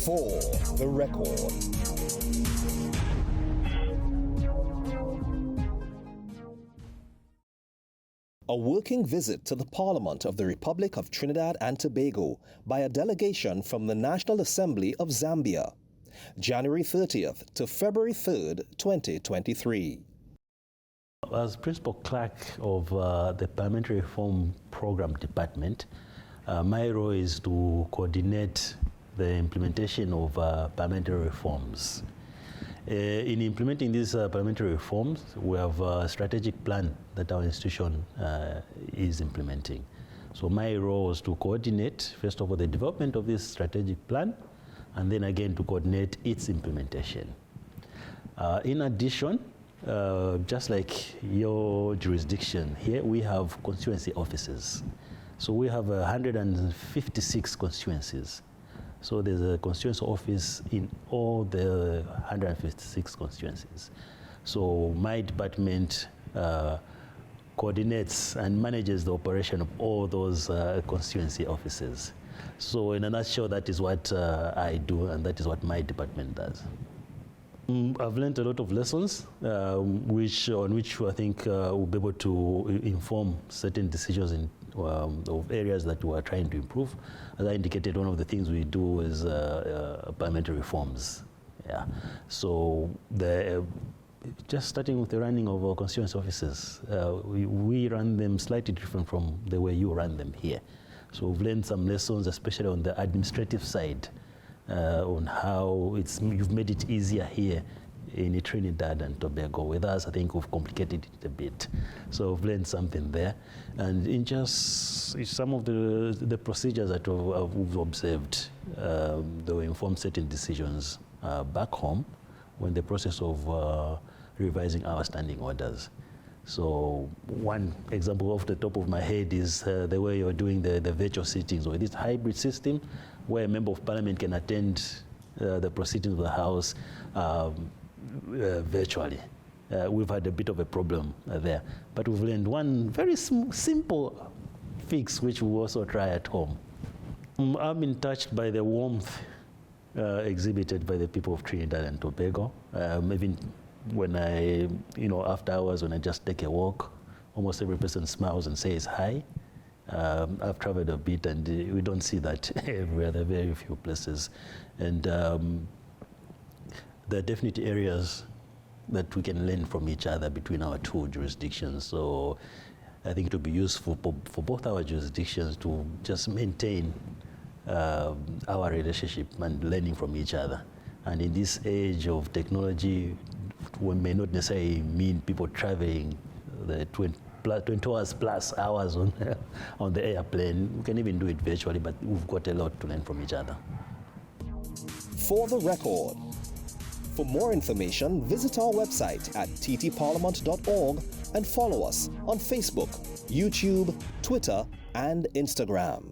For the record. A working visit to the Parliament of the Republic of Trinidad and Tobago by a delegation from the National Assembly of Zambia, January 30th to February 3rd, 2023. As Principal Clerk of the Parliamentary Reform Program Department, my role is to coordinate the implementation of parliamentary reforms. In implementing these parliamentary reforms, we have a strategic plan that our institution is implementing. So my role is to coordinate, first of all, the development of this strategic plan, and then again to coordinate its implementation. In addition, just like your jurisdiction, here we have constituency offices. So we have 156 constituencies. So there's a constituency office in all the 156 constituencies. So my department coordinates and manages the operation of all those constituency offices. So in a nutshell, that is what I do, and that is what my department does. I've learned a lot of lessons, on which I think we'll be able to inform certain decisions of areas that we are trying to improve. As I indicated, one of the things we do is parliamentary reforms. Yeah. So just starting with the running of our constituency offices, we run them slightly different from the way you run them here. So we've learned some lessons, especially on the administrative side, on how you've made it easier here in Trinidad and Tobago. With us, I think we've complicated it a bit. So we've learned something there. And in just some of the procedures that we've observed, they will inform certain decisions back home when the process of revising our standing orders. So one example off the top of my head is the way you're doing the virtual sittings, or this hybrid system where a member of parliament can attend the proceedings of the House virtually. We've had a bit of a problem there, but we've learned one very simple fix which we also try at home. I've been touched by the warmth exhibited by the people of Trinidad and Tobago. Even when after hours, when I just take a walk, almost every person smiles and says hi. I've traveled a bit, and we don't see that everywhere. There are very few places. And there are definitely areas that we can learn from each other between our two jurisdictions. So I think it would be useful for both our jurisdictions to just maintain our relationship and learning from each other. And in this age of technology, we may not necessarily mean people traveling the 20 hours plus hours on the airplane. We can even do it virtually, but we've got a lot to learn from each other. For the record. For more information, visit our website at ttparliament.org and follow us on Facebook, YouTube, Twitter, and Instagram.